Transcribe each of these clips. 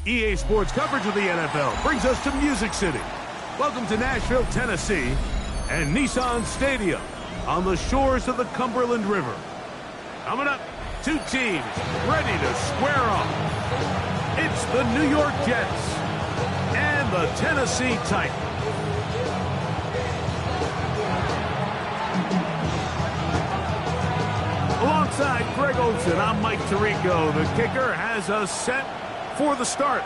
EA Sports coverage of the NFL brings us to Music City. Welcome to Nashville, Tennessee, and Nissan Stadium on the shores of the Cumberland River. Coming up, two teams ready to square off. It's the New York Jets and the Tennessee Titans. Alongside Greg Olsen, I'm Mike Tirico. The kicker has us set for the start.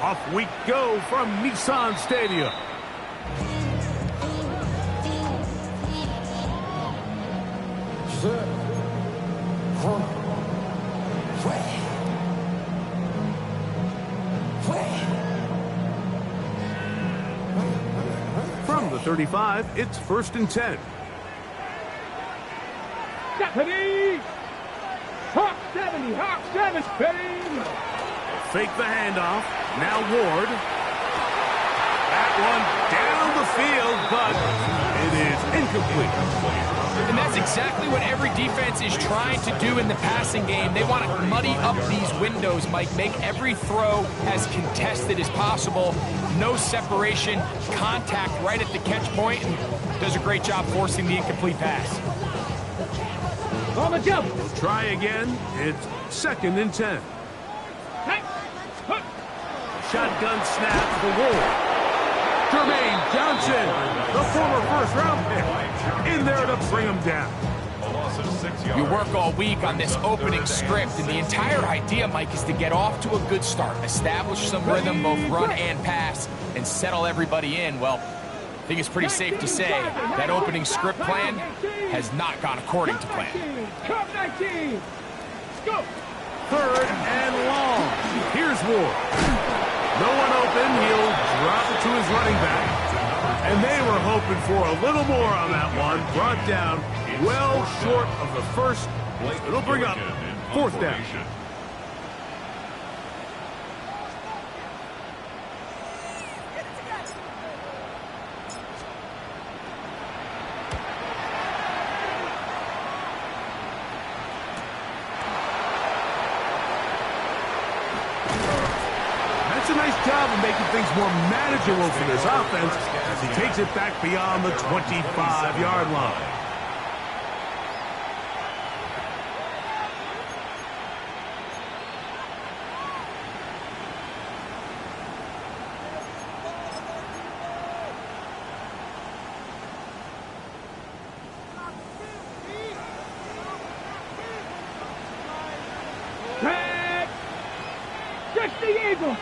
Off we go from Nissan Stadium. From the 35, it's 1st and 10. Stephanie! Hawk 70, Hawk 70! Fake the handoff. Now Ward. That one down the field, but it is incomplete. And that's exactly what every defense is trying to do in the passing game. They want to muddy up these windows, Mike. Make every throw as contested as possible. No separation, contact right at the catch point, and does a great job forcing the incomplete pass. On the jump. We'll try again. It's 2nd and 10. Shotgun snap for Ward. Jermaine Johnson, the former first-round pick, in there to bring him down. You work all week on this opening script, and the entire idea, Mike, is to get off to a good start, establish some rhythm, both run and pass, and settle everybody in. Well, I think it's pretty safe to say that opening script plan has not gone according to plan. 19. Go. 3rd and long. Here's Ward. No one open. He'll drop it to his running back. And they were hoping for a little more on that one. Brought down well short of the first. It'll bring up 4th down. A nice job of making things more manageable for this offense as he takes it back beyond the 25-yard line.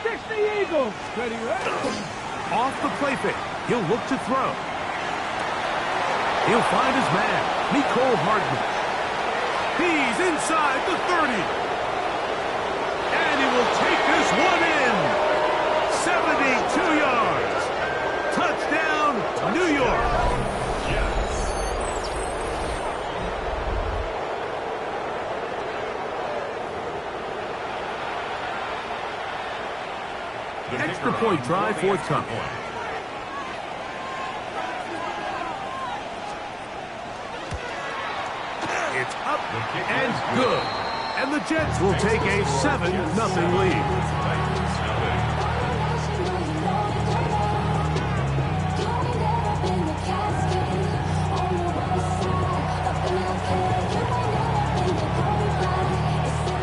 Fix the Eagles! Ready, ready? Off the play fake. He'll look to throw. He'll find his man, Nicole Hardman. He's inside the 30. And he will take this one in. 72 yards. Touchdown, New York. Extra point try forthcoming. It's up and good. And the Jets will take a 7-0 lead.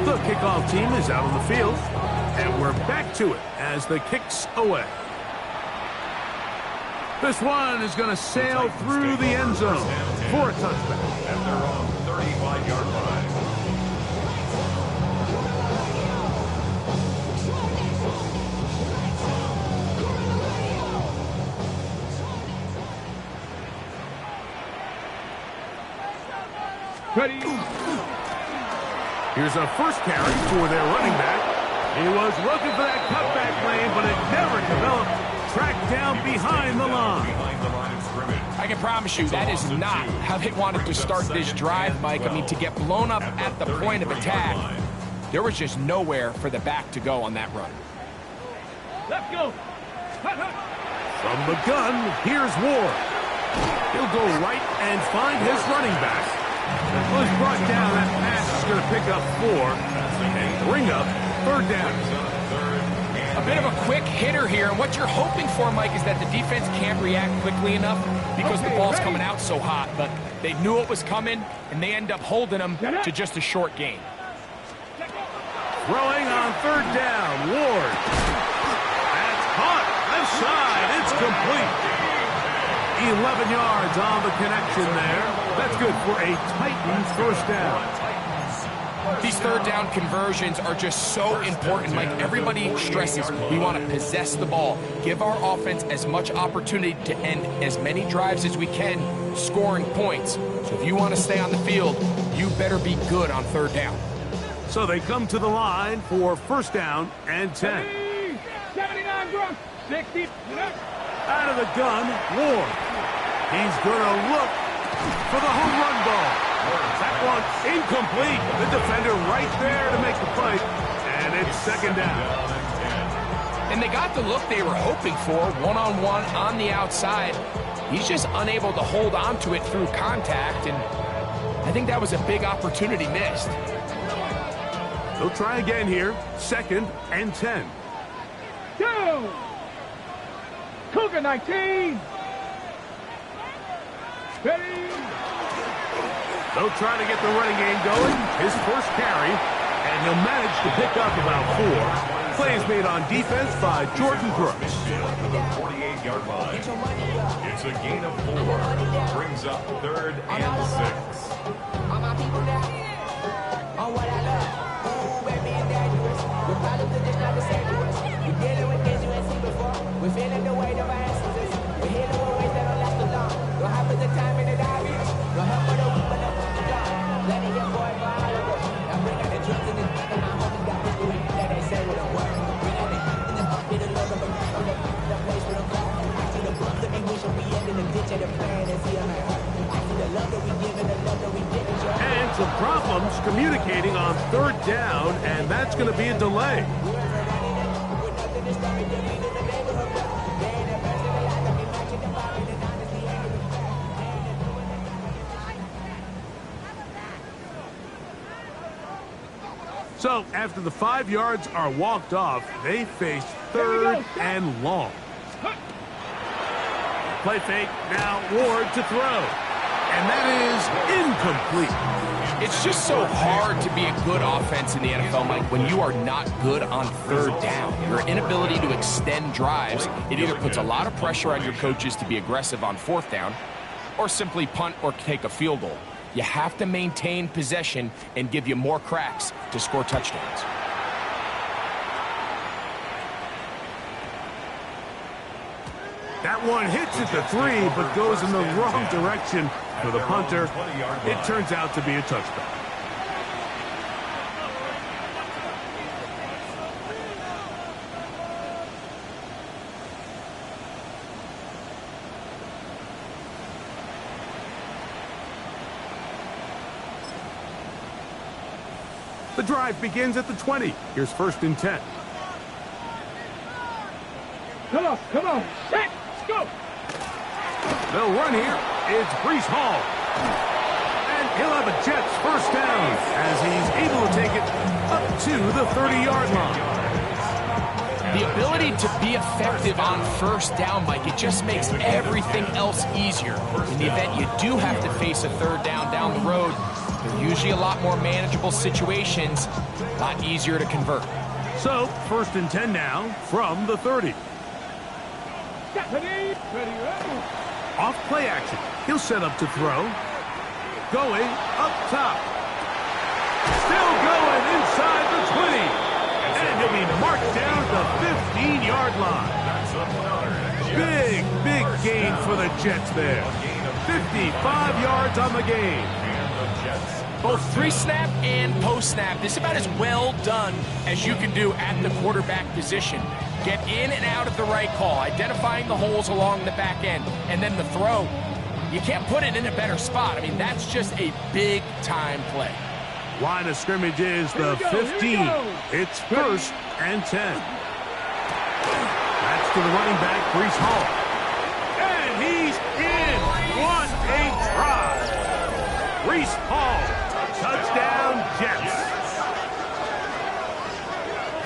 The kickoff team is out on the field. And we're back to it as the kick's away. This one is going to sail through the end zone for a touchback. At their own 35-yard line. Ready. Here's a first carry for their running back. He was looking for that cutback lane, but it never developed. Tracked down behind the line. I can promise you that is not how they wanted to start this drive, Mike. I mean, to get blown up at the point of attack, there was just nowhere for the back to go on that run. Let's go. From the gun, here's Ward. He'll go right and find his running back. Was brought down. That pass is going to pick up 4 and bring up 3rd down. A bit of a quick hitter here, and what you're hoping for, Mike, is that the defense can't react quickly enough because the ball's coming out so hot, but they knew it was coming, and they end up holding them to just a short gain. Throwing on third down, Ward. That's caught, left side, it's complete. 11 yards on the connection there. That's good for a Titans first down. These third down conversions are just so important, Mike. Everybody stresses we want to possess the ball, give our offense as much opportunity to end as many drives as we can, scoring points. So if you want to stay on the field, you better be good on third down. So they come to the line for first down and 10. 79 Gronk, 60. Out of the gun, Ward. He's going to look for the home run ball. That one incomplete. The defender right there to make the play. And it's second down. And they got the look they were hoping for, one-on-one on the outside. He's just unable to hold on to it through contact, and I think that was a big opportunity missed. They'll try again here. Second and 10. Go! Cougar 19. Ready? They'll try to get the running game going. His first carry, and he'll manage to pick up about 4. Plays made on defense by Jordan Brooks. To the 48-yard line. It's a gain of 4. Brings up third and 6. All my people now, on what I love. Ooh, baby, and dangerous. Your problems are just not the same to us. We're dealing with things you ain't seen before. We're feeling the weight of our ancestors. We're healing with ways that don't last too long. Don't happen the time in the diaries. No help for the weak, but no for the dark. Letting your boy for all of us. Now bring out the drugs and the thing, and my homies got this doing that they say with a word. Bring out the heat and the up, get a look of the place with a clock. I see the bumps that we wish we end in the ditch of the plan and see them hurt. I see the love that we give and the love that we get. And some problems communicating on third down, and that's going to be a delay. So after the 5 yards are walked off, they face third and long. Play fake, now Ward to throw. And that is incomplete. It's just so hard to be a good offense in the NFL, Mike, when you are not good on third down. Your inability to extend drives, it either puts a lot of pressure on your coaches to be aggressive on fourth down or simply punt or take a field goal. You have to maintain possession and give you more cracks to score touchdowns. That one hits at the 3, but goes in the wrong direction for the punter. It turns out to be a touchdown. The drive begins at the 20. Here's first and 10. Come on, set, go! They'll run here. It's Breece Hall. And he'll have a Jets first down as he's able to take it up to the 30-yard line. The ability to be effective on first down, Mike, it just makes everything else easier. In the event you do have to face a third down the road, they're usually a lot more manageable situations, a lot easier to convert. So, first and 10 now from the 30. Ready? Off play action. He'll set up to throw. Going up top. Still going inside the 20. And he'll be marked down at the 15-yard line. Big gain for the Jets there. 55 yards on the game. Both pre-snap and post-snap, this is about as well done as you can do at the quarterback position. Get in and out at the right call, identifying the holes along the back end, and then the throw. You can't put it in a better spot. I mean, that's just a big-time play. Line of scrimmage is the 15. It's first and 10. That's to the running back, Breece Hall. And he's in. What a try. Breece Hall. Touchdown, Jets.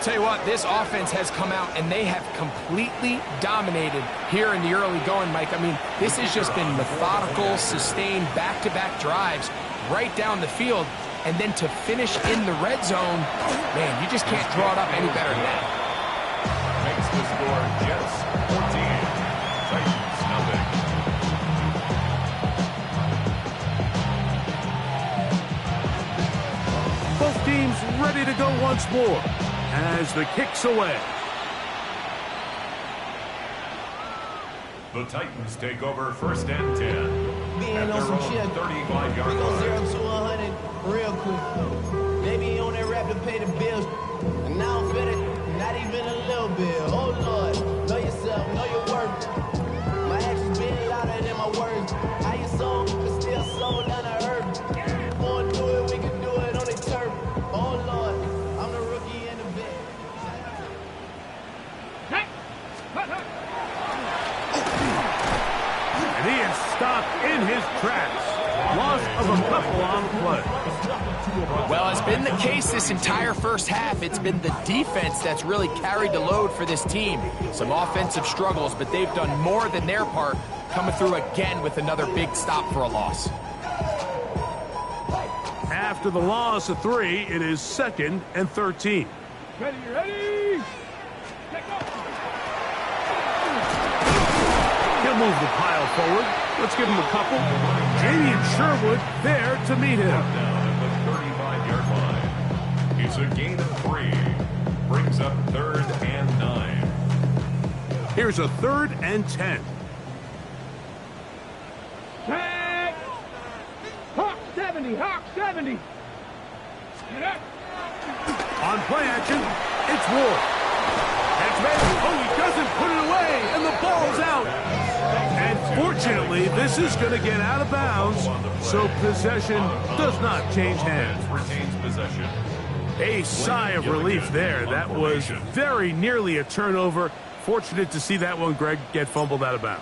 Tell you what, this offense has come out and they have completely dominated here in the early going, Mike. I mean, this has just been methodical, sustained, back-to-back drives right down the field. And then to finish in the red zone, man, you just can't draw it up any better than that. Makes the score Jets 14, Titans nothing. Both teams ready to go once more as the kick's away. The Titans take over first and 10 Being at on their some own shit. 35-yard We go line. 0 to 100 real quick. They be on that rap to pay the bills. And now I'm fitted, not even a little bit. Oh Lord, know yourself, know your worth. My actions being louder than my words. How you sold, but still sold down the earth. Wanna do it, we can do it on the turf. Oh Lord, I'm the rookie in the vet. Hey! Hut, hut. And he is stopped in his tracks. Loss of a couple on the play. Well, it's been the case this entire first half. It's been the defense that's really carried the load for this team. Some offensive struggles, but they've done more than their part, coming through again with another big stop for a loss. After the loss of 3, it is 2nd and 13. Ready, ready! Take off! He'll move the pile forward. Let's give him a couple. Jamie and Sherwood there to meet him. Down at the 35-yard line. It's a gain of 3. Brings up 3rd and 9. Here's a 3rd and 10. Tag! Hawk 70, Hawk 70! Get up! On play action, it's Ward. That's made. Oh, he doesn't put it away, and the ball's out. And fortunately, this is going to get out of bounds, so possession does not change hands. Retains possession. A sigh of relief there. That was very nearly a turnover. Fortunate to see that one, Greg, get fumbled out of bounds.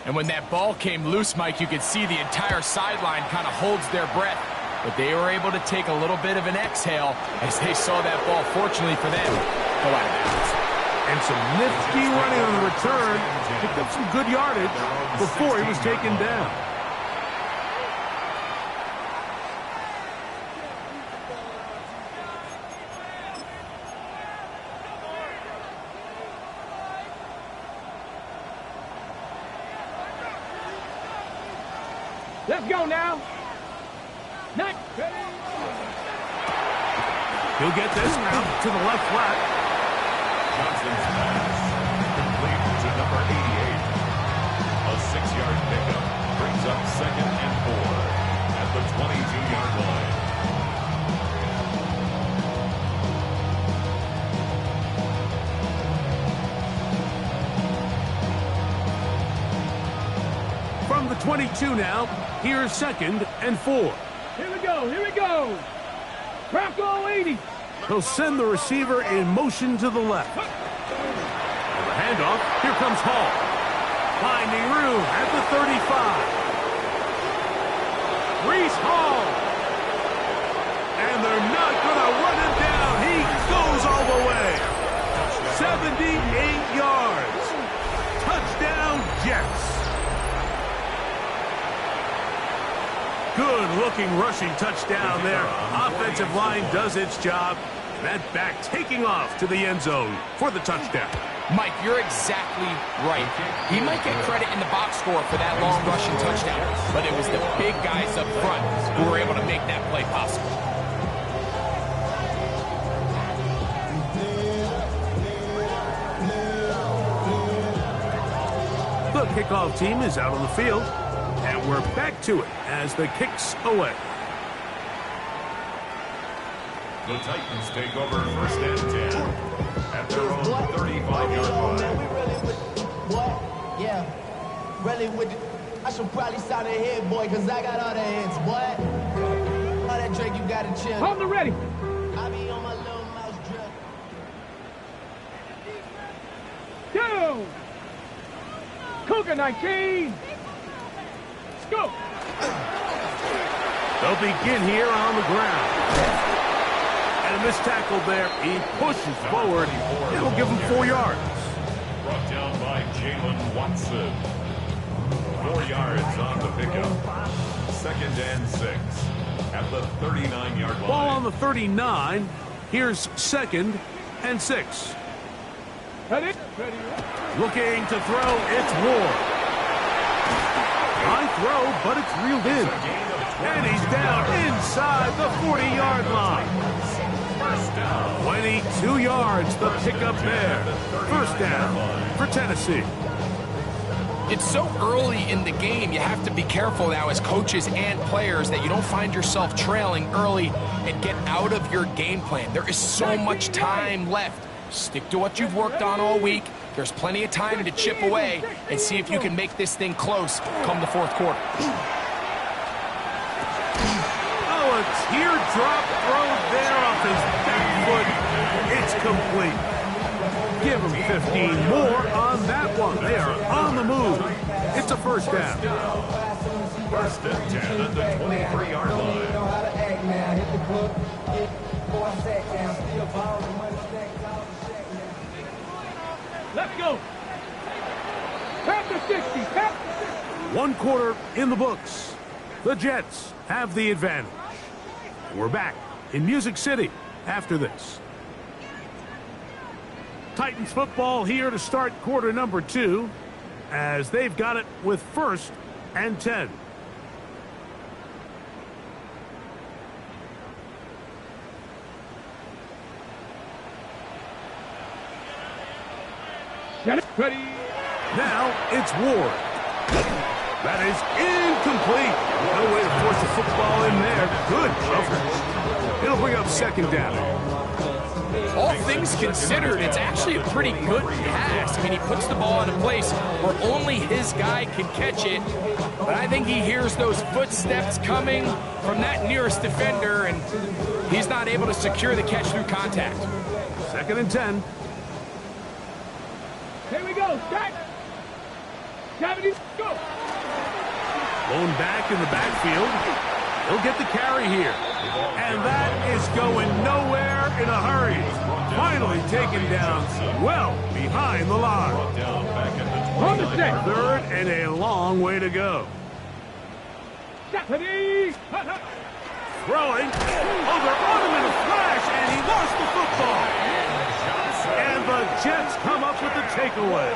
And when that ball came loose, Mike, you could see the entire sideline kind of holds their breath. But they were able to take a little bit of an exhale as they saw that ball, fortunately for them, go out of bounds. And some nifty running on the return. Picked up some good yardage before he was taken down. Let's go now! Next! He'll get this out to the left flat. Johnson's pass complete to number 88. A 6-yard pickup brings up 2nd and 4 at the 22-yard line. From the 22 now, here's 2nd and 4. Here we go, here we go! Bronco 80! He'll send the receiver in motion to the left. And the handoff, here comes Hall. Finding room at the 35. Reese Hall. And they're not going to run him down. He goes all the way. 78 yards. Touchdown, Jets. Good-looking rushing touchdown there. Offensive line does its job. That back taking off to the end zone for the touchdown. Mike, you're exactly right. He might get credit in the box score for that long rushing touchdown, but it was the big guys up front who were able to make that play possible. The kickoff team is out on the field, and we're back to it as the kick's away. The Titans take over first and 10 at their own 35-yard line. What? Yeah. Really with the, I should probably sign a head, boy, because I got all the hits, what? All that drink you got to chill. Hold the ready! I be on my little mouse drip. Go! Cougar 19! Let's go! They'll begin here on the ground. And And this tackle there, he pushes forward. It'll give him 4 yards. Brought down by Jalen Watson. 4 yards on the pickup. 2nd and 6 at the 39-yard line. Ball on the 39. Here's 2nd and 6. Ready? Looking to throw. It's Ward. High throw, but it's reeled in. And he's down inside the 40-yard line. 22 yards, the pickup there. First down for Tennessee. It's so early in the game, you have to be careful now as coaches and players that you don't find yourself trailing early and get out of your game plan. There is so much time left. Stick to what you've worked on all week. There's plenty of time to chip away and see if you can make this thing close come the 4th quarter. Oh, a teardrop throw there off his back foot. It's complete. Give him 15 more on that one. They are on the move. It's a first down. 1st and 10 at the 23-yard line. Let's go. Tap the 60. Tap. 1 quarter in the books. The Jets have the advantage. We're back in Music City after this. Titans football here to start quarter number 2 as they've got it with 1st and 10. Ready? Now it's Ward. That is incomplete. No way to force the football in there. Good coverage. It'll bring up 2nd down. All things considered, it's actually a pretty good pass. I mean, he puts the ball in a place where only his guy can catch it. But I think he hears those footsteps coming from that nearest defender, and he's not able to secure the catch through contact. 2nd and 10. Here we go. Start. 70. Go. Blown back in the backfield. He'll get the carry here. And that is going nowhere in a hurry. Finally taken down well behind the line. On the set. 3rd and a long way to go. Ready? Throwing. Oh, they're on him in a flash, and he lost the football. And the Jets come up with the takeaway.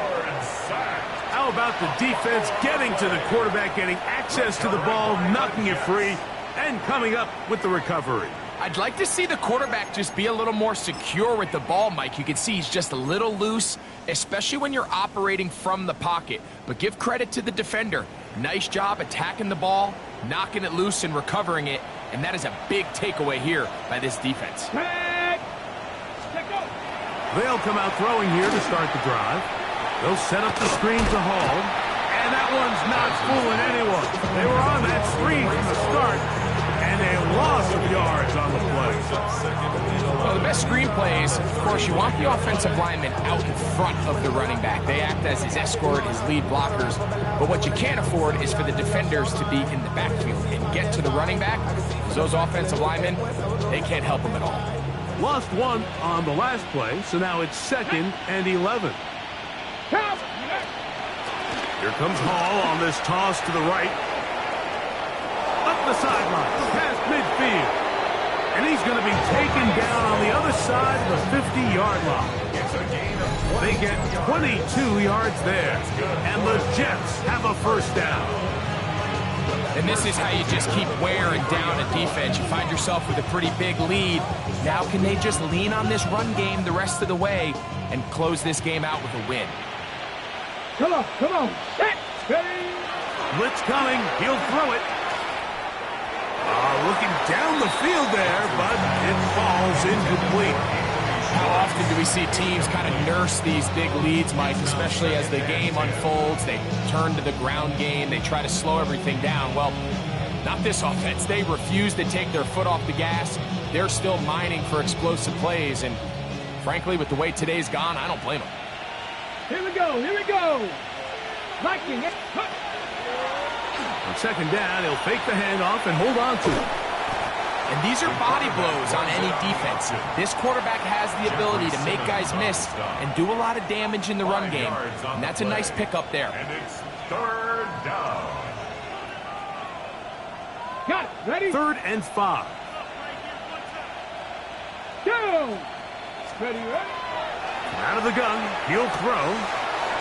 How about the defense getting to the quarterback, getting access to the ball, knocking it free, and coming up with the recovery? I'd like to see the quarterback just be a little more secure with the ball, Mike. You can see he's just a little loose, especially when you're operating from the pocket. But give credit to the defender. Nice job attacking the ball, knocking it loose and recovering it. And that is a big takeaway here by this defense. They'll come out throwing here to start the drive. They'll set up the screen to Hall. And that one's not fooling anyone. They were on that screen from the start. And a loss of yards on the play. Well, the best screen plays, of course, you want the offensive lineman out in front of the running back. They act as his escort, his lead blockers. But what you can't afford is for the defenders to be in the backfield and get to the running back. Because those offensive linemen, they can't help them at all. Lost one on the last play, so now it's 2nd and 11. Here comes Hall on this toss to the right. Up the sideline, past midfield. And he's going to be taken down on the other side of the 50-yard line. They get 22 yards there. And the Jets have a first down. And this is how you just keep wearing down a defense. You find yourself with a pretty big lead. Now can they just lean on this run game the rest of the way and close this game out with a win? Come on. Set. Ready? Blitz coming. He'll throw it. Looking down the field there, but it falls incomplete. How often do we see teams kind of nurse these big leads, Mike, especially as the game unfolds? They turn to the ground game. They try to slow everything down. Well, not this offense. They refuse to take their foot off the gas. They're still mining for explosive plays. And frankly, with the way today's gone, I don't blame them. Here we go. Liking it. On 2nd down, he'll fake the handoff and hold on to it. And these are body blows on any defense. This quarterback has the ability to make guys miss and do a lot of damage in the run game. And that's a nice pickup there. And it's third down. Got it. Ready? 3rd and 5. Go. Ready, ready. Out of the gun, he'll throw.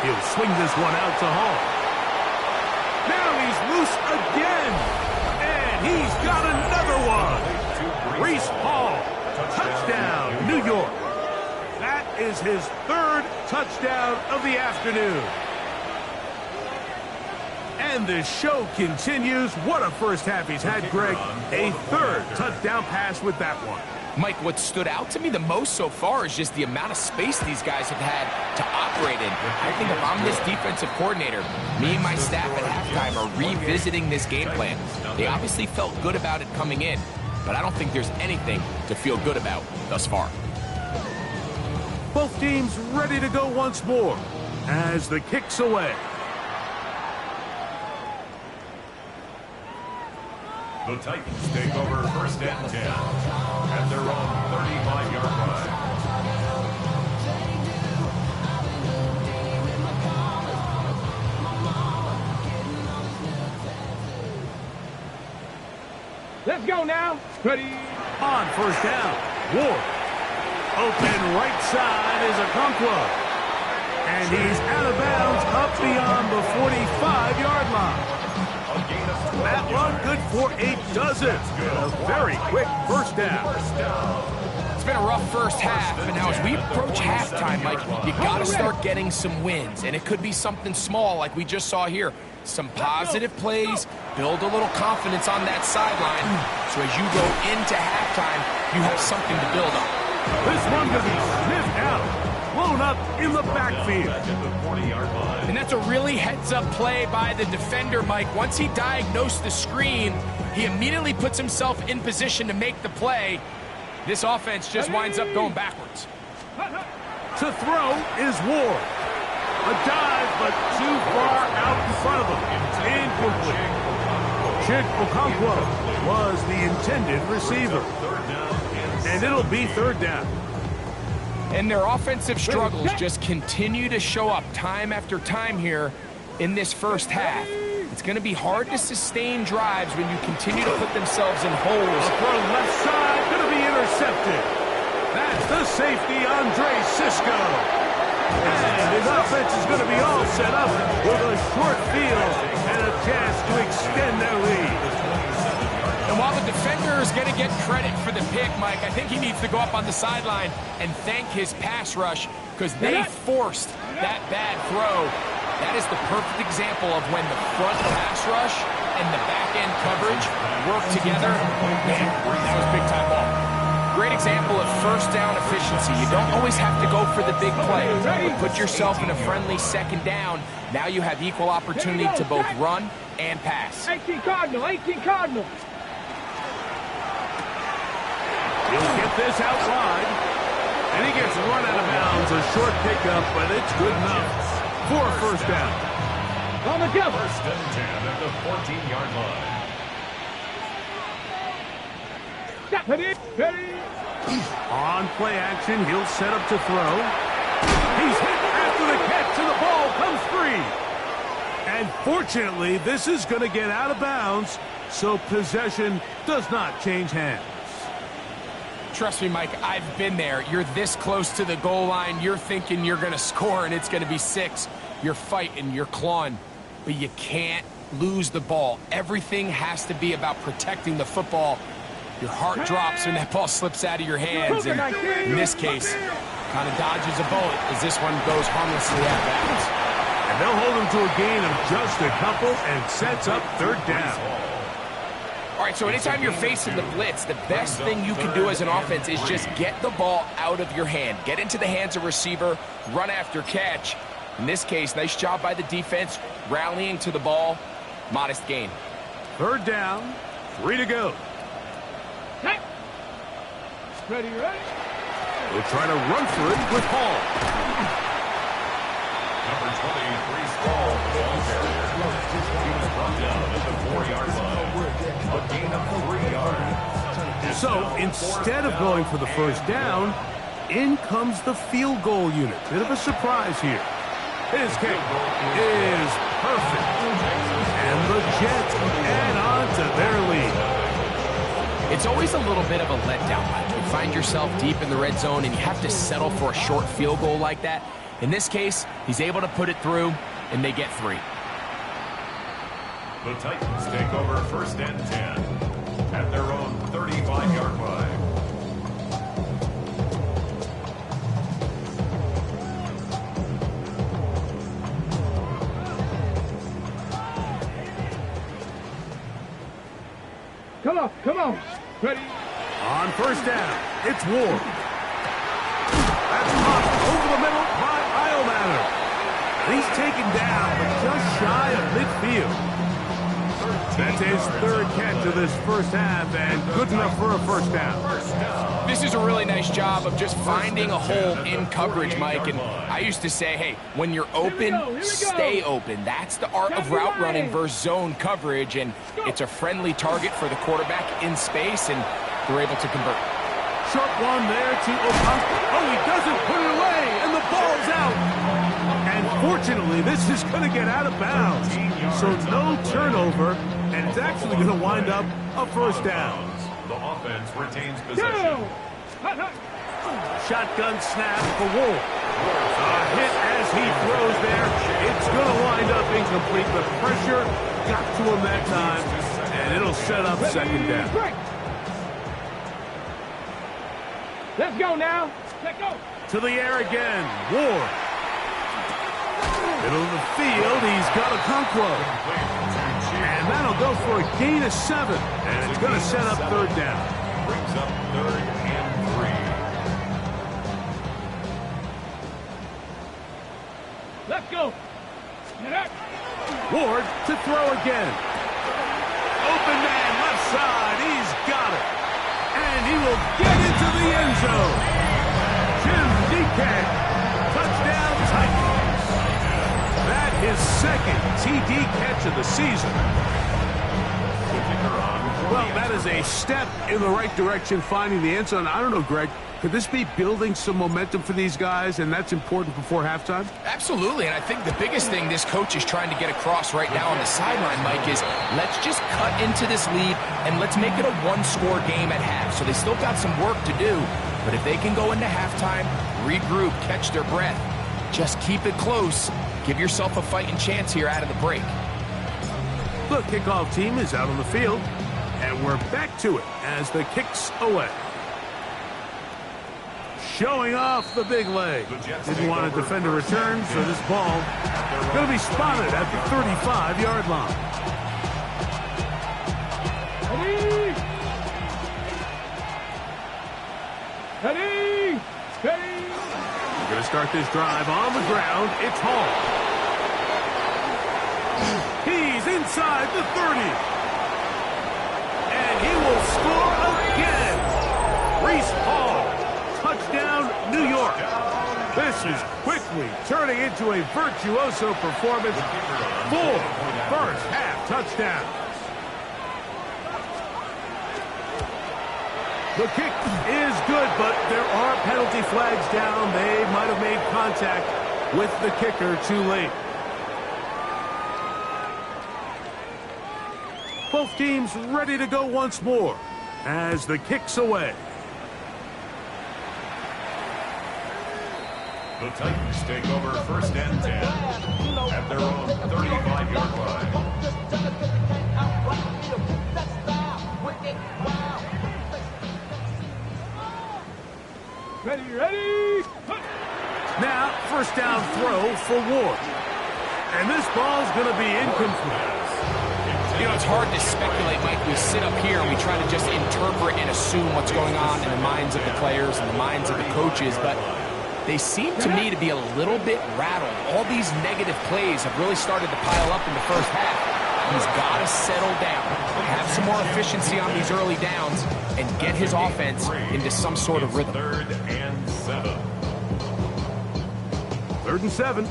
He'll swing this one out to Hall. Now he's loose again. And he's got another one. Reese Hall. Touchdown, New York. That is his 3rd touchdown of the afternoon. And the show continues. What a first half he's had, Greg. A 3rd touchdown pass with that one. Mike, what stood out to me the most so far is just the amount of space these guys have had to operate in. I think if I'm this defensive coordinator, me and my staff at halftime are revisiting this game plan. They obviously felt good about it coming in, but I don't think there's anything to feel good about thus far. Both teams ready to go once more as the kick's away. The Titans take over 1st and 10 at their own 35-yard line. Let's go now. Ready. On 1st down, Ward. Open right side is Okonkwo. And he's out of bounds up beyond the 45-yard line. That one good for a dozen. A very quick 1st down. It's been a rough first half, but now as we approach halftime, Mike, you got to start getting some wins. And it could be something small like we just saw here. Some positive plays, build a little confidence on that sideline. So as you go into halftime, you have something to build on. This one could be sniffed out, blown up in the backfield. And that's a really heads-up play by the defender, Mike. Once he diagnosed the screen, he immediately puts himself in position to make the play. This offense just winds up going backwards. To throw is Ward. A dive, but too far out in front of him. Incomplete. Chig Okonkwo was the intended receiver. And it'll be 3rd down. And their offensive struggles just continue to show up time after time here in this first half. It's going to be hard to sustain drives when you continue to put themselves in holes. A throw left side, going to be intercepted. That's the safety, Andre Cisco. And his offense is going to be all set up with a short field and a chance to extend their lead. And while the defender is going to get credit for the pick, Mike, I think he needs to go up on the sideline and thank his pass rush because they forced that bad throw. That is the perfect example of when the front pass rush and the back-end coverage work together. Man, that was big-time ball. Great example of first down efficiency. You don't always have to go for the big play, but put yourself in a friendly 2nd down. Now you have equal opportunity to both run and pass. 18 Cardinal, 18 Cardinal. He'll get this out wide. And he gets run out of bounds. A short pickup, but it's good enough for a 1st down. On the cover. 1st and 10 at the 14-yard line. Ready, ready. On play action, he'll set up to throw. He's hit after the catch, and the ball comes free. And fortunately, this is going to get out of bounds, so possession does not change hands. Trust me, Mike, I've been there. You're this close to the goal line. You're thinking you're going to score, and it's going to be 6. You're fighting, you're clawing, but you can't lose the ball. Everything has to be about protecting the football. Your heart drops when that ball slips out of your hands, and in this case, kind of dodges a bullet as this one goes harmlessly out of bounds. And they'll hold him to a gain of just a couple and sets up 3rd down. All right, so anytime you're facing the blitz, the best thing you can do as an offense is just get the ball out of your hand. Get into the hands of receiver, run after catch. In this case, nice job by the defense, rallying to the ball. Modest gain. 3rd down, 3 to go. Hey. Ready, ready. We'll try to run for it with Hall. Number 23, Small, ball carrier. He was brought down at the 4-yard line. A gain of 3 yards. His So instead of going for the first down, in comes the field goal unit. Bit of a surprise here. His kick is perfect. And the Jets add on to their lead. It's always a little bit of a letdown, Mike. You find yourself deep in the red zone and you have to settle for a short field goal like that. In this case, he's able to put it through, and they get 3. The Titans take over 1st and 10 at their own 35-yard line. Come on. Ready? On first down, it's Ward. That's popped over the middle by Iomatter. He's taken down, but just shy of midfield. That's his 3rd catch of this first half, and good enough for a first down. This is a really nice job of just finding a hole in coverage, Mike. And I used to say, hey, when you're open, stay open. That's the art of route running versus zone coverage, and it's a friendly target for the quarterback in space, and they're able to convert. Short one there to Okonkwo. Oh, he doesn't put it away, and the ball's out. And fortunately, this is going to get out of bounds. So no turnover, and it's actually going to wind up a first down. The offense retains possession. Shotgun snap for Wolf. A hit as he throws there. It's going to wind up incomplete. The pressure got to him that time, and it'll set up second down. Let's go now. Let's go. To the air again. Ward. Middle of the field. He's got Okonkwo. And that'll go for a gain of 7. And it's going to set up third down. Brings up 3rd and 3. Let's go. Ward to throw again. Open man left side. He's got it. And he will get into the end zone. Jim DK. Touchdown Titans. That is 2nd TD catch of the season. Well, that is a step in the right direction, finding the end zone. I don't know, Greg. Could this be building some momentum for these guys, and that's important before halftime? Absolutely, and I think the biggest thing this coach is trying to get across right now on the sideline, Mike, is let's just cut into this lead and let's make it a one-score game at half. So they still got some work to do, but if they can go into halftime, regroup, catch their breath, just keep it close, give yourself a fighting chance here out of the break. The kickoff team is out on the field, and we're back to it as the kick's away. Showing off the big leg. Didn't want to defend a return, so this ball going to be spotted at the 35-yard line. Ready! We're going to start this drive on the ground. It's Hall. He's inside the 30. And he will score again. Reese Hall. Touchdown, New York. This is quickly turning into a virtuoso performance. 4 first-half touchdowns. The kick is good, but there are penalty flags down. They might have made contact with the kicker too late. Both teams ready to go once more as the kick's away. The Titans take over 1st and 10 at their own 35-yard line. Ready! Now, first down throw for Ward. And this ball's going to be incomplete. You know, it's hard to speculate, Mike. We sit up here and we try to just interpret and assume what's going on in the minds of the players and the minds of the coaches, but they seem to me to be a little bit rattled. All these negative plays have really started to pile up in the first half. He's got to settle down, have some more efficiency on these early downs, and get his offense into some sort of rhythm. 3rd and 7. 3rd and 7.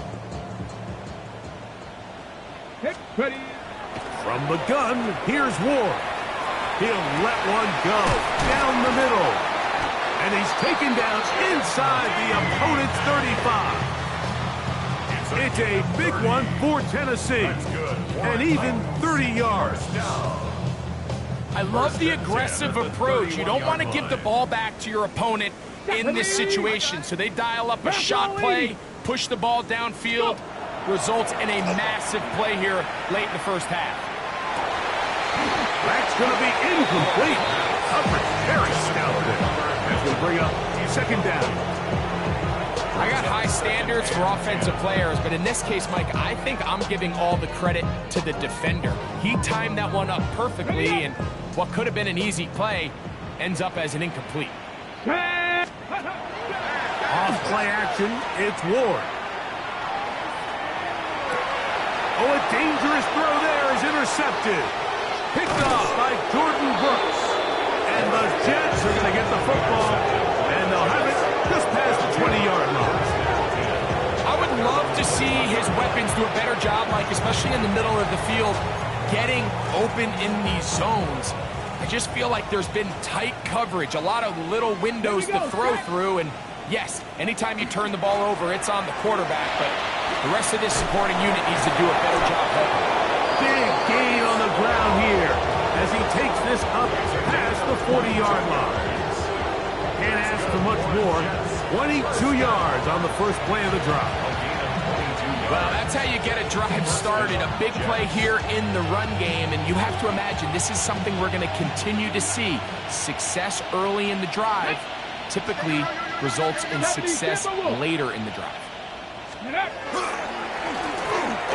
Hit, ready. From the gun, here's Ward. He'll let one go down the middle. And he's taken down inside the opponent's 35. It's a big one for Tennessee. And even 30 yards. I love the aggressive approach. You don't want to give the ball back to your opponent in this situation. So they dial up a shot play, push the ball downfield, results in a massive play here late in the first half. That's going to be incomplete. Coverage very stout there. As we bring up second down. I got high standards for offensive players, but in this case, Mike, I think I'm giving all the credit to the defender. He timed that one up perfectly, and what could have been an easy play ends up as an incomplete. Off play action, it's Ward. Oh, a dangerous throw there is intercepted. Picked off by Jordan Brooks. And the Jets are going to get the football, and they'll have it just past the 20-yard line. I would love to see his weapons do a better job, Mike, especially in the middle of the field, getting open in these zones. I just feel like there's been tight coverage, a lot of little windows to throw through, and yes, anytime you turn the ball over, it's on the quarterback, but the rest of this supporting unit needs to do a better job helping. Big gain on the ground here as he takes this up past the 40-yard line. Can't ask for much more. 22 yards on the first play of the drive. Well, that's how you get a drive started. A big play here in the run game, and you have to imagine this is something we're going to continue to see. Success early in the drive typically results in success later in the drive.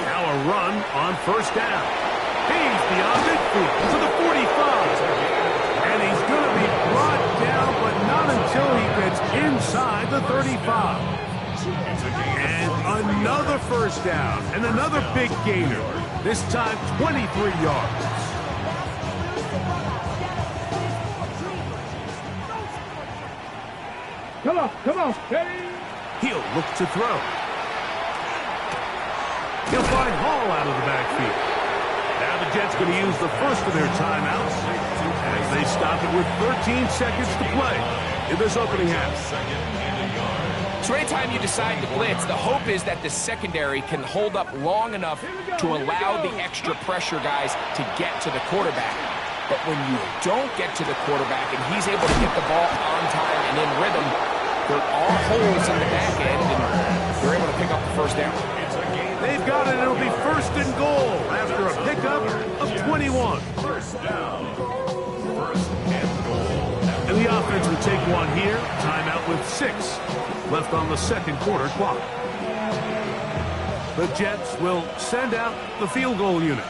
Now a run on first down. He's beyond midfield to the 45. And he's going to be brought down, but not until he gets inside the 35. And another first down and another big gainer. This time 23 yards. Come on, ready? He'll look to throw. He'll find Hall out of the backfield. Now the Jets going to use the first of their timeouts as they stop it with 13 seconds to play in this opening half. So anytime you decide to blitz, the hope is that the secondary can hold up long enough to allow the extra pressure guys to get to the quarterback. But when you don't get to the quarterback and he's able to get the ball on time and in rhythm, there are holes in the back end, and they're able to pick up the first down. They've got it. It'll be first and goal after a pickup of 21. First down. First and goal. And the offense will take one here. Timeout with 6 left on the second quarter clock. The Jets will send out the field goal unit.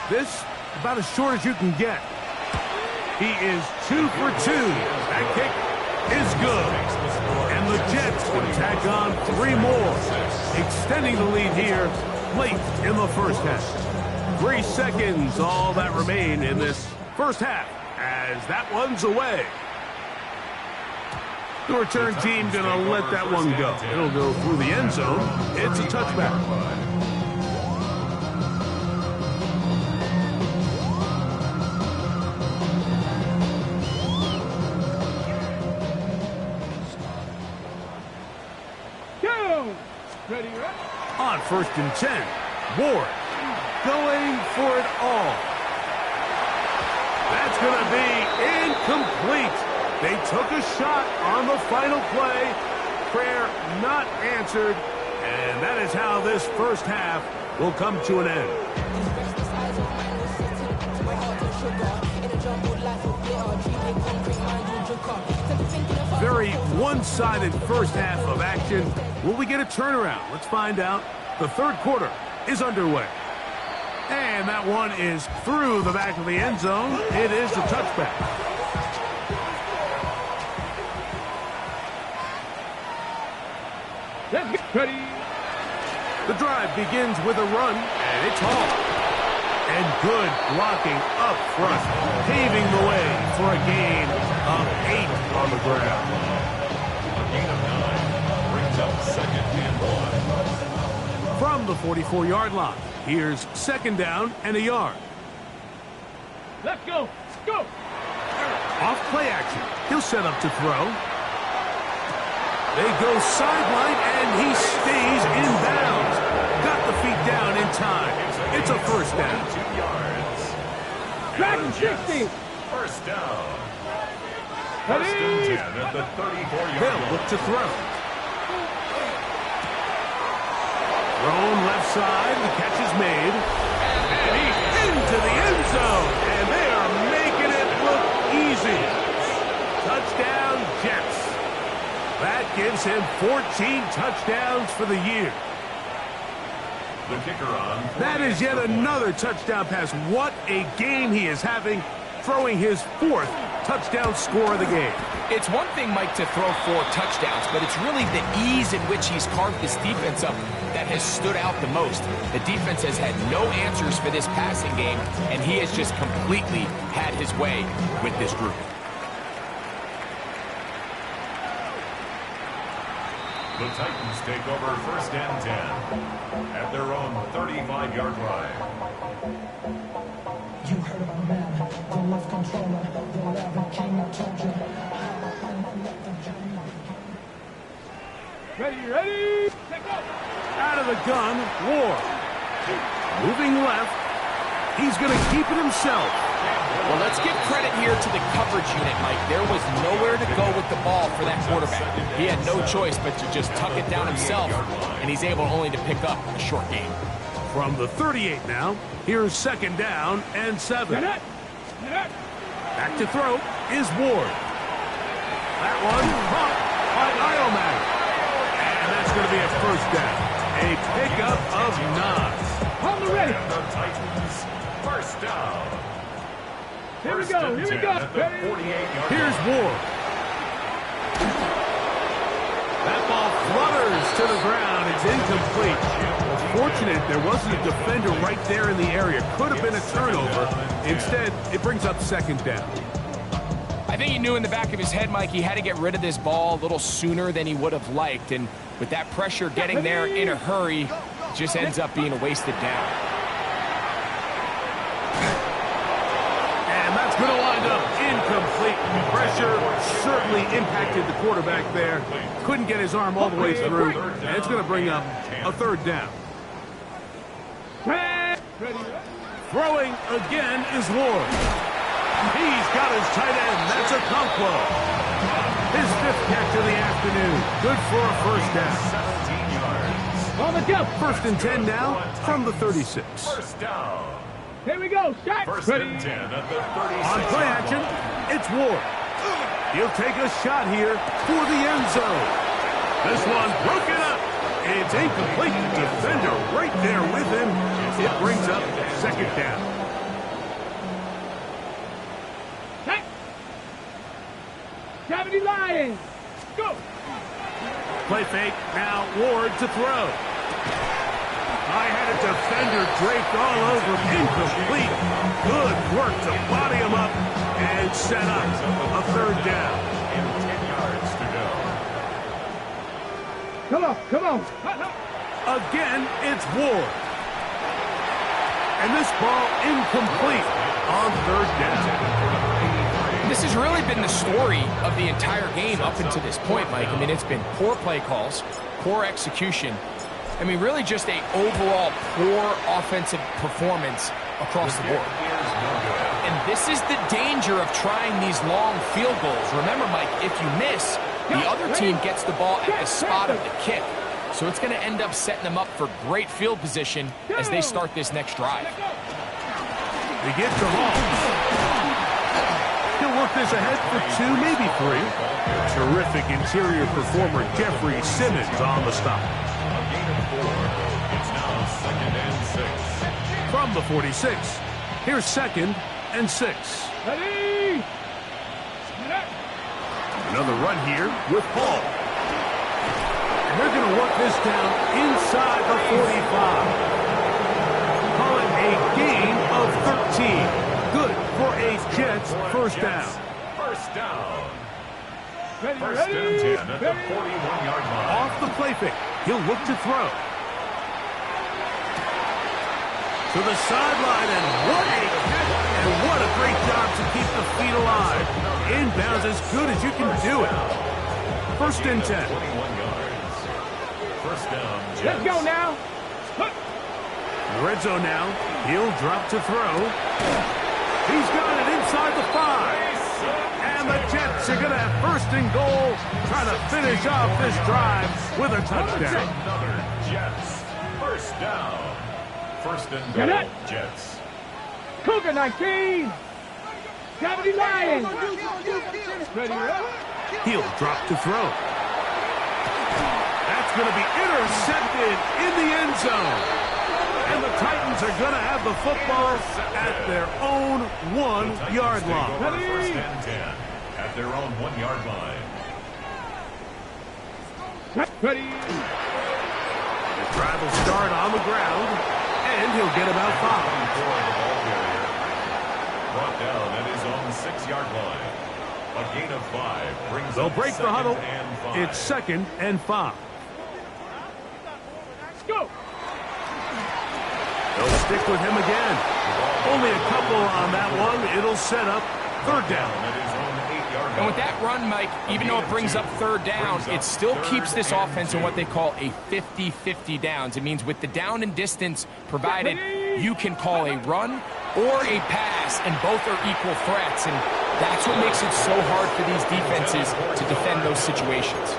This about as short as you can get. He is 2 for 2. That kick is good. And the Jets can tack on 3 more, extending the lead here late in the first half. 3 seconds, all that remain in this first half, as that one's away. The return team going to let that one go. It'll go through the end zone. It's a touchback. Ready, right? On first and 10, Ward going for it all. That's going to be incomplete. They took a shot on the final play. Prayer not answered. And that is how this first half will come to an end. Very one-sided first half of action. Will we get a turnaround? Let's find out. The third quarter is underway. And that one is through the back of the end zone. It is a touchback. Let's get ready. The drive begins with a run, and it's Hall. And good blocking up front, paving the way for a gain of 8 on the ground. A gain of 9 brings up second and 1. From the 44-yard line, here's second down and a yard. Let's go. Go. Play action. He'll set up to throw. They go sideline, and he stays in bounds. Got the feet down in time. It's a first down. 2 yards. Back and 60. First down. First and 10 at the 34-yard They'll line. look to throw. Thrown left side. The catch is made. And he's into the end zone. And they are making it look easy. Touchdown, Jets. That gives him 14 touchdowns for the year. The kicker on. That is yet another touchdown pass. What a game he is having, throwing his 4th touchdown score of the game. It's one thing, Mike, to throw 4 touchdowns, but it's really the ease in which he's carved this defense up that has stood out the most. The defense has had no answers for this passing game, and he has just completely had his way with this group. The Titans take over first and 10 at their own 35-yard line. You heard about Madden, the left controller, the 11 king, I told you. Ready. Take off. Out of the gun, Ward. Moving left. He's going to keep it himself. Well, let's give credit here to the coverage unit, Mike. There was nowhere to go with the ball for that quarterback. He had no choice but to just tuck it down himself, and he's able only to pick up a short gain. From the 38 now, here's second down and 7. Get it. Back to throw is Ward. That one caught by Iomack. And that's going to be a first down. A pickup of 9. On the ready. And the Titans first down. Here we First go. and Here we 10 go. at the Ready. 48-yard Here's line. Ward. That ball flutters to the ground. It's incomplete. Fortunate there wasn't a defender right there in the area. Could have been a turnover. Instead, it brings up second down. I think he knew in the back of his head, Mike, he had to get rid of this ball a little sooner than he would have liked. And with that pressure getting there in a hurry, it just ends up being a wasted down. And that's going to wind up incomplete. Pressure certainly impacted the quarterback there. Couldn't get his arm all the way through. And it's going to bring up a third down. Ready. Throwing again is Ward. He's got his tight end. That's a Conquo. His 5th catch of the afternoon. Good for a first down. 17 yards. On the jump. First and 10 now from the 36. First down. Here we go. Shot. First and 10 at the 36. On play action, it's Ward. He'll take a shot here for the end zone. This one broken up. It's incomplete. Defender right there with him. It brings up second down. Check. 70 Lions. Go. Play fake, now Ward to throw. I had a defender draped all over him. Incomplete. Good work to body him up and set up a third down. And 10 yards to go. Come on. Again, it's Ward. And this ball incomplete on third down. This has really been the story of the entire game up until this point, Mike. I mean, it's been poor play calls, poor execution. I mean, really just a overall poor offensive performance across the board. And this is the danger of trying these long field goals. Remember, Mike, if you miss, the other team gets the ball at the spot of the kick. So it's going to end up setting them up for great field position as they start this next drive. They get to Hall. He'll work this ahead for 2, maybe 3. Terrific interior performer Jeffrey Simmons on the stop. A gain of 4. It's now second and 6. From the 46, here's second and 6. Ready. Another run here with Hall. And they're going to work this down inside the 45. Call it a gain of 13. Good for a Jets first down. First down. Ready. First and 10 at the 41-yard line. Off the play fake. He'll look to throw. To the sideline, and what a catch, and what a great job to keep the feet alive. inbounds as good as you can do it. First and 10. 21 yards. First down, Jets. Let's go now. Red zone now. He'll drop to throw. He's got it inside the 5. And the Jets are going to have first and goal, trying to finish off this drive with a touchdown. Another Jets. First down. First and goal, Jets. Cougar 19. Gravity Lions. Ready, up. He'll drop to throw. That's going to be intercepted in the end zone. And the Titans are going to have the football at their own 1-yard line. First and 10 at their own 1-yard line. Ready. The drive will start on the ground, and he'll get about 5. Brought down at his own 6-yard line. A gain of 5 brings They'll up break the huddle. and 5. It's 2nd and 5. Let's go. They'll stick with him again. Only a couple on that one. It'll set up 3rd down. At his own 8-yard line. And with that run, Mike, even though it brings up 3rd down, it still keeps this offense in what they call a 50-50 downs. It means with the down and distance provided, you can call a run or a pass, and both are equal threats. And that's what makes it so hard for these defenses to defend those situations.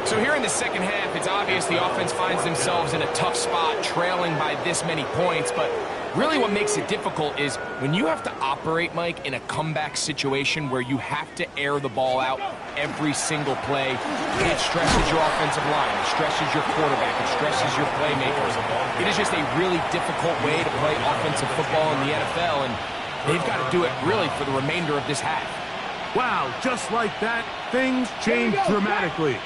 So here in the second half, it's obvious the offense finds themselves in a tough spot, trailing by this many points. But really what makes it difficult is when you have to operate, Mike, in a comeback situation where you have to air the ball out every single play, it stresses your offensive line, it stresses your quarterback, it stresses your playmakers. It is just a really difficult way to play offensive football in the NFL, and they've got to do it really for the remainder of this half. Wow, just like that, things change dramatically.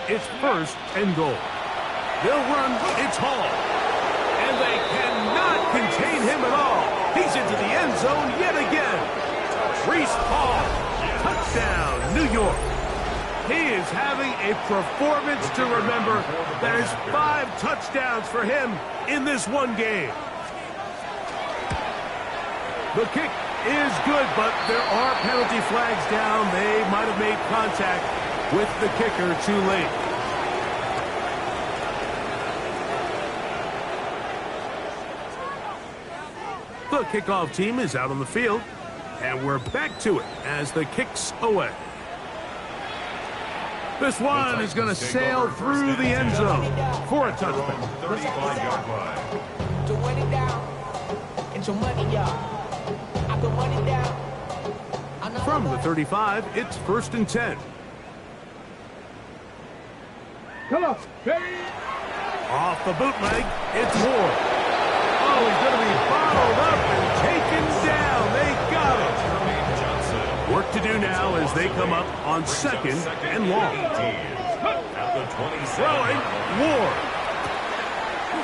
It's 1st and goal. They'll run. It's Hall. And they cannot contain him at all. He's into the end zone yet again. Reese Hall. Touchdown, New York. He is having a performance to remember. There's 5 touchdowns for him in this one game. The kick is good, but there are penalty flags down. They might have made contact with the kicker too late. The kickoff team is out on the field, and we're back to it as the kick's away. This one is going to sail through the end zone for a touchdown. 35-yard line. To win it down, and your money, y'all. I can run it down. From the 35, it's 1st and 10. Come on. Ready. Off the bootleg, it's Moore. Oh, he's going to be bottled up and taken down. They got him. Work to do now as they come up on 2nd and long. At the 27. Throwing, Ward.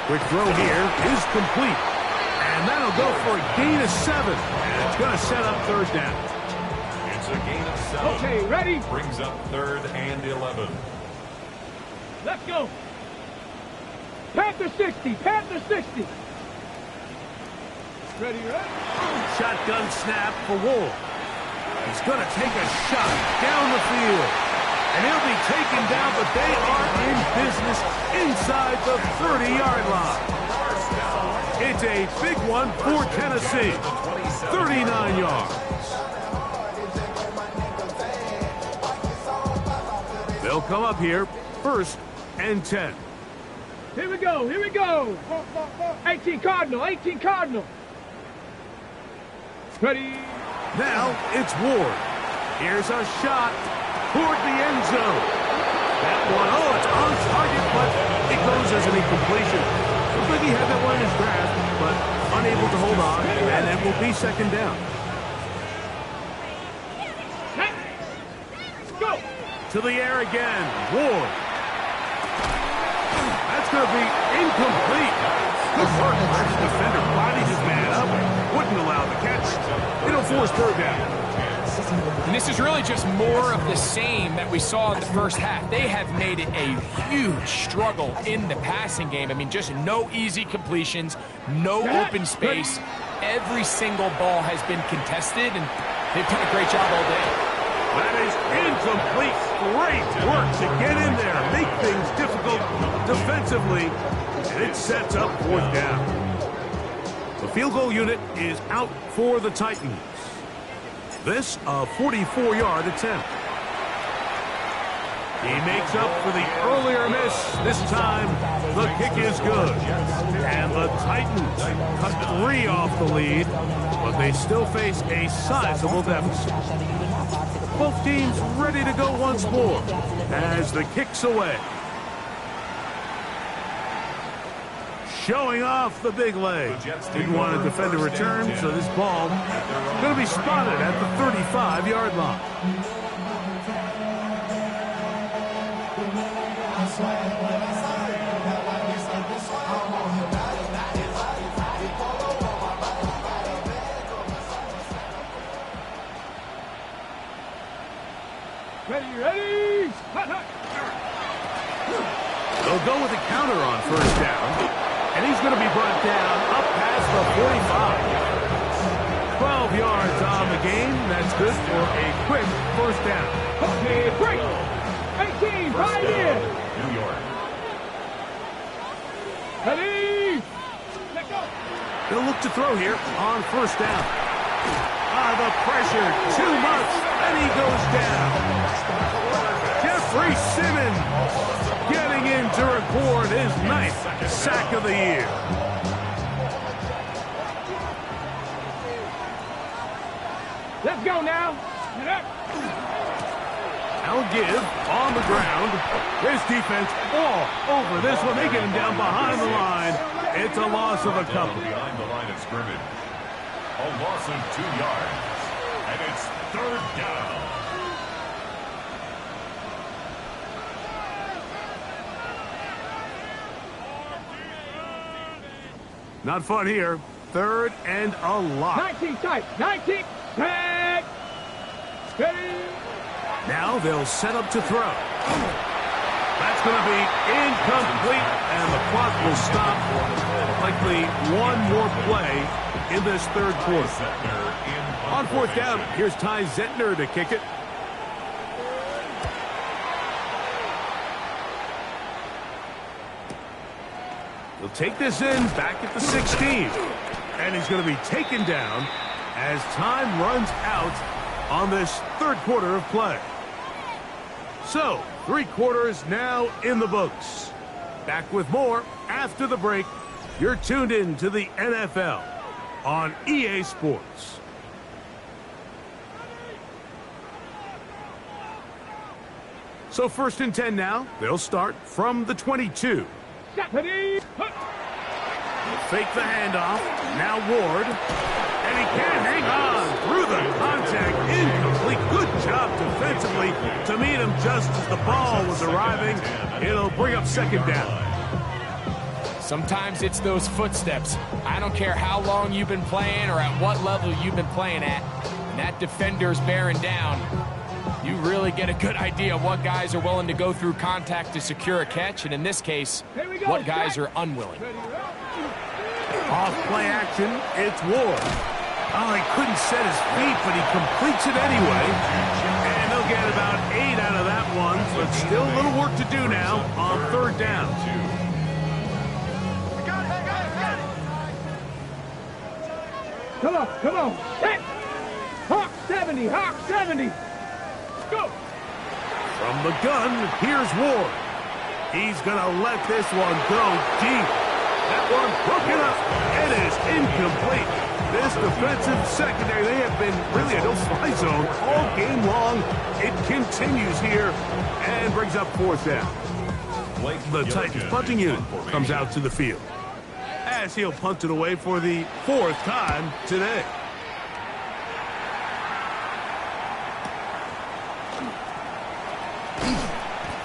Quick throw here is complete. And that'll go for a gain of 7. And it's going to set up 3rd down. It's a gain of 7. Okay, ready. Brings up 3rd and 11. Let's go. Panther 60. Panther 60. Ready, right? Shotgun snap for Ward. He's going to take a shot down the field. And he'll be taken down, but they are in business inside the 30-yard line. It's a big one for Tennessee. 39 yards. They'll come up here, 1st and 10. Here we go. Here we go. 18 Cardinal. 18 Cardinal. Ready. Now it's Ward. Here's a shot toward the end zone. That one, oh, it's on target, but it goes as an incompletion. Looks like he had that one in his grasp, but unable to hold on, and it will be 2nd down. Go. To the air again, Ward. That's going to be incomplete. Good work by the defender. Bodied his man up, wouldn't allow the catch. It'll force 3rd down. And this is really just more of the same that we saw in the first half. They have made it a huge struggle in the passing game. I mean, just no easy completions, no open space. Every single ball has been contested, and they've done a great job all day. That is incomplete. Great work to get in there, make things difficult defensively, and it sets up 4th down. The field goal unit is out for the Titans. This a 44-yard attempt. He makes up for the earlier miss. This time, the kick is good. And the Titans cut 3 off the lead, but they still face a sizable deficit. Both teams ready to go once more as the kick's away. Showing off the big leg. Didn't want to defend a return, so this ball is going to be spotted at the 35-yard line. Ready. Hot. They'll go with a counter on 1st down. And he's going to be brought down up past the 45. 12 yards on the game. That's good for a quick 1st down. Okay, break. 18, right in. New York. Ready. Let go. They'll look to throw here on 1st down. The pressure, too much, and he goes down. Jeffrey Simmons getting in to record his 9th sack of the year. Let's go now. Get up. Now give on the ground. His defense all over this one. They get him down behind the line. It's a loss of a couple. Behind the line of scrimmage. A loss of 2 yards. And it's 3rd down. Not fun here. 3rd and a lot. 19 tight. 19. Tag. Ready. Now they'll set up to throw. That's going to be incomplete, and the clock will stop. Likely one more play in this 3rd quarter. On 4th down, here's Ty Zentner to kick it. He'll take this in back at the 16. And he's going to be taken down as time runs out on this 3rd quarter of play. So, 3 quarters now in the books. Back with more after the break. You're tuned in to the NFL on EA Sports. So 1st and 10 now. They'll start from the 22. Ready. Fake the handoff. Now Ward. And he can hang on through the contact. Incomplete. Good job defensively to meet him just as the ball was arriving. It'll bring up 2nd down. Sometimes it's those footsteps. I don't care how long you've been playing or at what level you've been playing at. And that defender's bearing down. You really get a good idea of what guys are willing to go through contact to secure a catch, and in this case, what guys are unwilling. Off play action, it's Ward. Oh, he couldn't set his feet, but he completes it anyway. And they'll get about 8 out of that one, but still a little work to do now on 3rd down. Come on. Hit. Hawk 70. Hawk 70. Go. From the gun, here's Ward. He's going to let this one go deep. That one broken up. It is incomplete. This defensive secondary, they have been really a no-fly zone all game long. It continues here and brings up 4th down. The Titans punting unit comes out to the field as he'll punt it away for the 4th time today.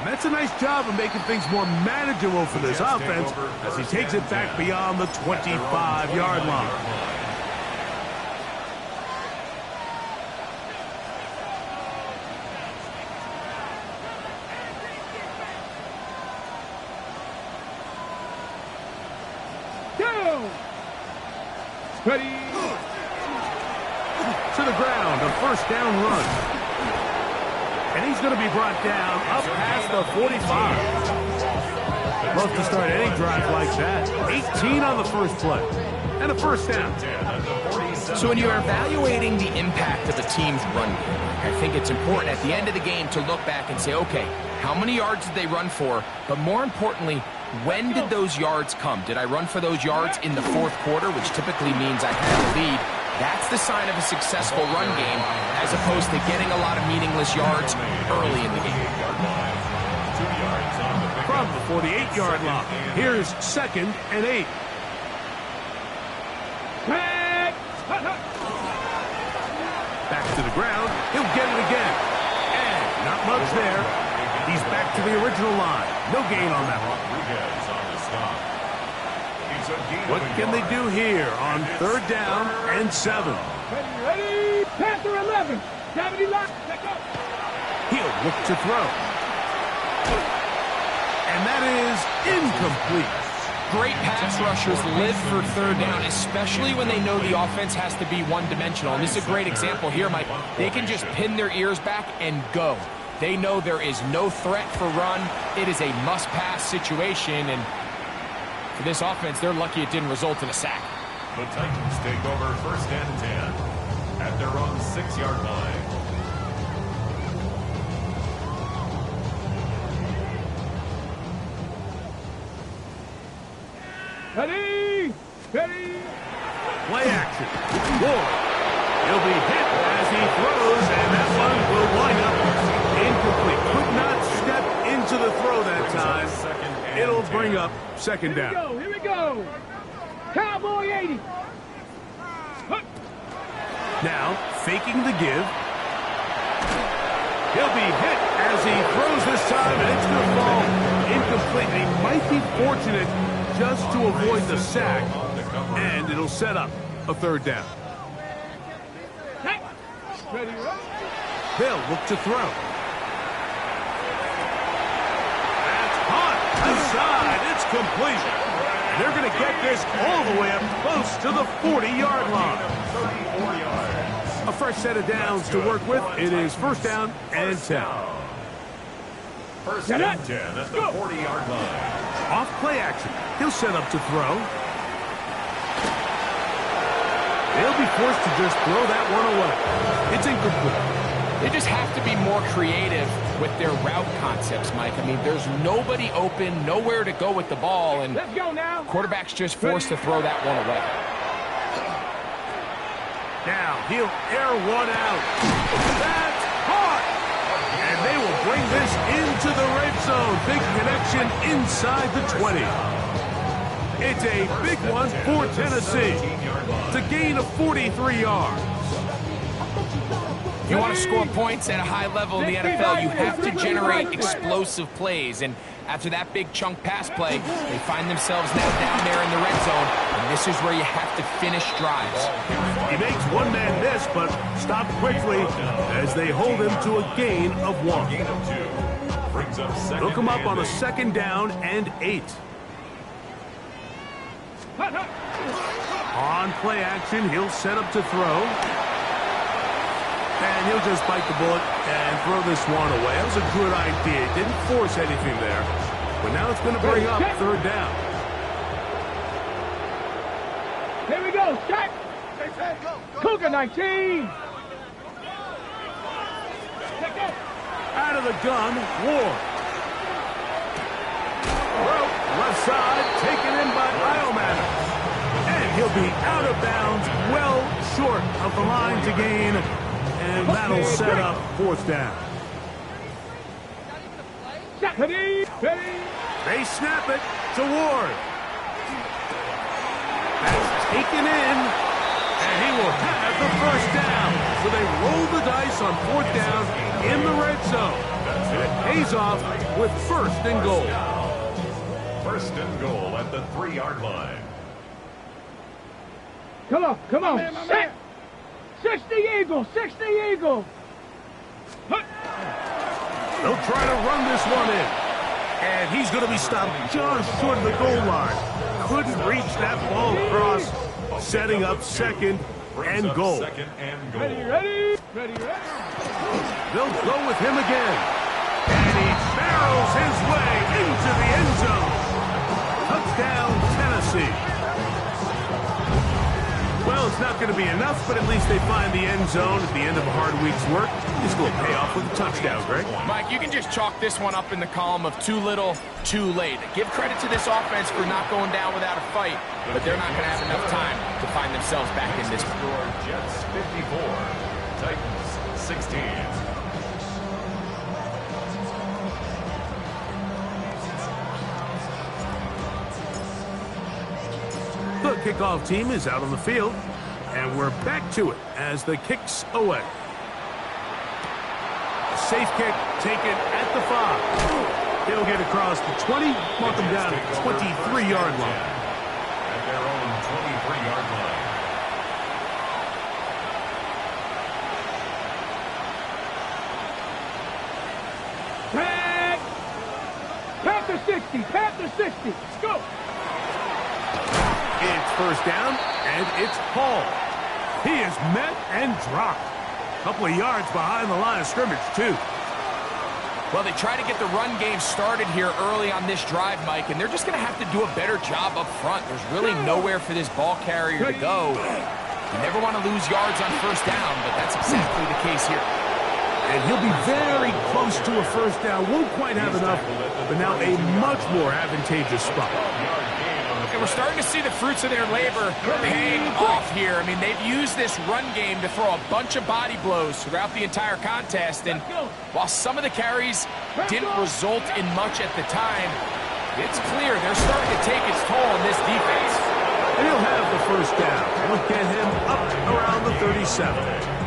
That's a nice job of making things more manageable for this offense as he takes it back beyond the 25-yard line. Go. Ready. To the ground, a 1st down run. He's going to be brought down up past the 45. Love to start any drive like that. 18 on the first play. And a first down. So when you're evaluating the impact of a team's run game, I think it's important at the end of the game to look back and say, okay, how many yards did they run for? But more importantly, when did those yards come? Did I run for those yards in the fourth quarter, which typically means I had a lead? That's the sign of a successful run game, as opposed to getting a lot of meaningless yards early in the game. From the 48-yard line, here's 2nd and 8. Back to the ground. He'll get it again. And not much there. He's back to the original line. No gain on that one. What can they do here on 3rd down and 7? Ready? Panther 11. 70 line. He'll look to throw. And that is incomplete. Great pass rushers live for 3rd down, especially when they know the offense has to be one-dimensional. And this is a great example here, Mike. They can just pin their ears back and go. They know there is no threat for run. It is a must-pass situation, and for this offense, they're lucky it didn't result in a sack. The Titans take over 1st and 10 at their own 6-yard line. Ready? Ready? Play action. Ward. He'll be hit as he throws, and that one will wind up incomplete. Could not step into the throw that time. It'll bring up 2nd down. Here we go. Cowboy 80. Now, faking the give. He'll be hit as he throws this time, and it's going to fall incomplete. He might be fortunate just to avoid the sack, and it'll set up a 3rd down. Ready? They'll look to throw. That's hot inside. It's complete. They're going to get this all the way up close to the 40-yard line. A fresh set of downs to work with. It is 1st down and 10. 1st and 10 at the 40-yard line. Off play action. He'll set up to throw. They'll be forced to just throw that one away. It's incomplete. They just have to be more creative with their route concepts, Mike. I mean, there's nobody open, nowhere to go with the ball, and Let's go now. quarterback's just forced to throw that one away. Now, he'll air one out. That's hot! And they will bring this into the red zone. Big connection inside the 20. It's a big one for Tennessee. It's a gain of 43 yards. If you want to score points at a high level in the NFL, you have to generate explosive plays. And after that big chunk pass play, they find themselves now down there in the red zone. And this is where you have to finish drives. He makes one man miss, but stop quickly as they hold him to a gain of 1. Gain of 2. Brings up 2nd. Look him up on a and 2nd down and 8. On play action, he'll set up to throw. And he'll just bite the bullet and throw this one away. That was a good idea. Didn't force anything there. But now it's going to bring up 3rd down. Here we go. Check. Cougar 19. Out of the gun, Ward. Rope, left side, taken in by Iomatter. And he'll be out of bounds, well short of the line to gain. And that'll set up 4th down. Ready? Ready? They snap it to Ward. That's taken in, and he will have the 1st down. So they roll the dice on 4th down in the red zone. And it pays off with 1st and goal. 1st and goal at the 3-yard line. Come on, come on. Set. 60 Eagle, 60 Eagle. They'll try to run this one in. And he's going to be stopped just short of the goal line. Couldn't reach that ball across, setting up 2nd and goal. 2nd and goal. Ready, ready, ready, ready. They'll go with him again. And he barrels his way into the end zone. Touchdown, Tennessee. Well, it's not going to be enough, but at least they find the end zone at the end of a hard week's work. Just a little payoff with a touchdown, Greg. Mike, you can just chalk this one up in the column of too little, too late. Give credit to this offense for not going down without a fight, but they're not going to have enough time to find themselves back in this. Jets 54, Titans 16. The kickoff team is out on the field, and we're back to it as the kick's away. Safe kick taken at the 5. He'll get across the 20, mark him down at the 23-yard line. At their own 23-yard line. Tag! Panther 60, Panther 60. Let's go. It's first down, and it's Hall. He is met and dropped. A couple of yards behind the line of scrimmage, too. Well, they try to get the run game started here early on this drive, Mike, and they're just going to have to do a better job up front. There's really nowhere for this ball carrier to go. You never want to lose yards on first down, but that's exactly the case here. And he'll be very close to a first down. Won't quite have enough, but now a much more advantageous spot. And we're starting to see the fruits of their labor paying off here. I mean, they've used this run game to throw a bunch of body blows throughout the entire contest. And while some of the carries didn't result in much at the time, it's clear they're starting to take its toll on this defense. And he'll have the first down. We'll get him up around the 37.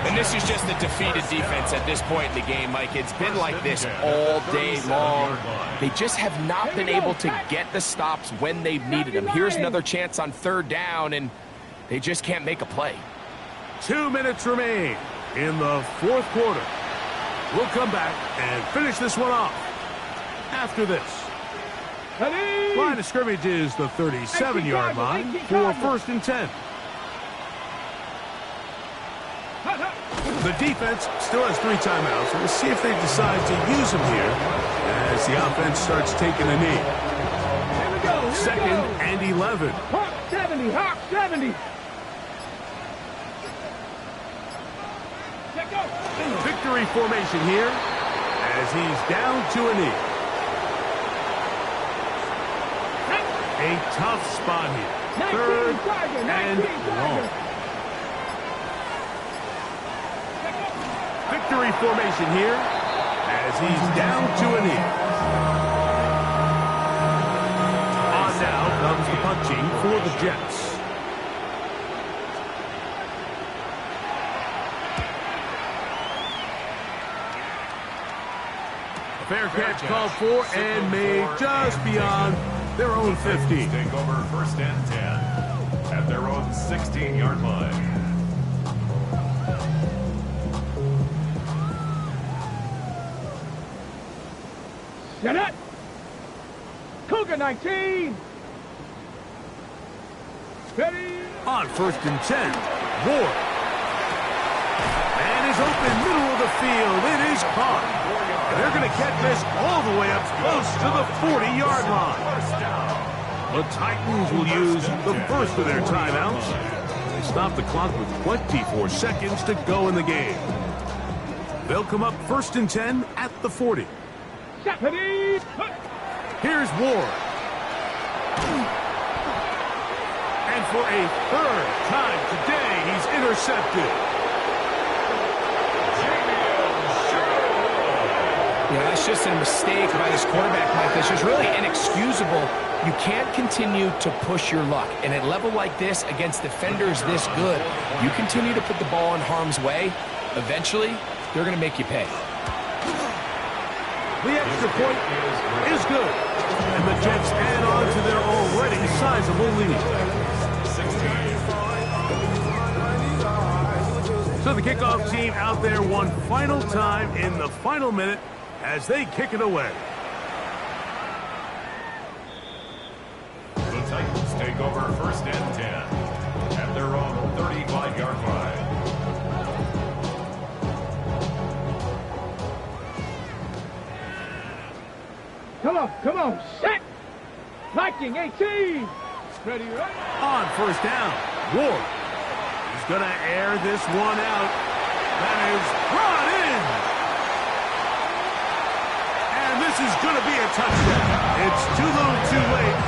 And this is just a defeated defense at this point in the game, Mike. It's been like this all day long. They just have not been able to get the stops when they've needed them. Here's another chance on third down, and they just can't make a play. 2 minutes remain in the fourth quarter. We'll come back and finish this one off after this. Line of scrimmage is the 37-yard line for first and 10. The defense still has 3 timeouts. We'll see if they decide to use them here as the offense starts taking a knee. Here we go. Second and 11. Hawk 70, Hawk 70. Let go. Victory formation here as he's down to a knee. A tough spot here. 3rd and long. Victory formation here as he's down to a knee. On now comes the punching for the Jets. A fair catch called for and made just beyond their own 15. Take over first and 10 at their own 16-yard line. Get it! Cougar 19! Ready! On first and 10, Ward. And is open middle of the field. It is caught. And they're going to catch this all the way up close to the 40-yard line. The Titans will use the first of their timeouts. They stop the clock with 24 seconds to go in the game. They'll come up first and 10 at the 40. Here's Ward. And for a 3rd time today, he's intercepted. Yeah, that's just a mistake by this quarterback, Mike. That's just really inexcusable. You can't continue to push your luck. And at a level like this, against defenders this good, you continue to put the ball in harm's way, eventually, they're going to make you pay. The extra point is good. And the Jets add on to their already sizable lead. So the kickoff team out there one final time in the final minute as they kick it away. The Titans take over first and 10 at their own 35-yard line. Come on. Set. Viking 18. Ready, right? On first down, Ward. He's going to air this one out. That is brought in. And this is going to be a touchdown. It's too little too late.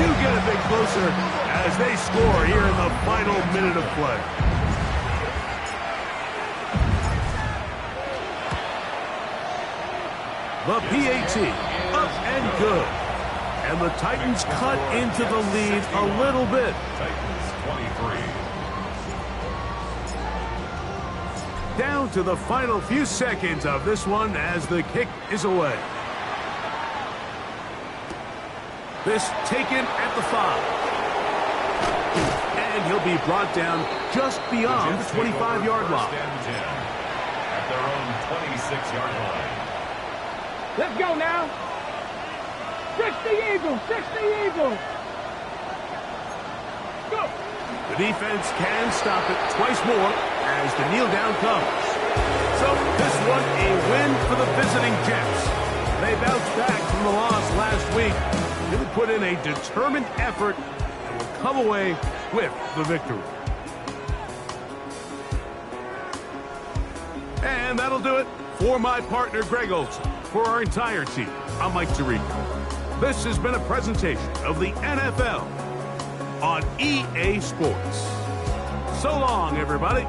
Do get a bit closer as they score here in the final minute of play. The PAT, up and good. And the Titans cut into the lead a little bit. Titans 23. Down to the final few seconds of this one as the kick is away. This taken at the 5. And he'll be brought down just beyond the 25-yard line. At their own 26-yard line. Let's go now. 60 Eagles. Go. The defense can stop it twice more as the kneel down comes. So this one a win for the visiting Jets. They bounced back from the loss last week. Really put in a determined effort and will come away with the victory. And that'll do it for my partner Greg Olson. For our entire team, I'm Mike Tirico. This has been a presentation of the NFL on EA Sports. So long, everybody.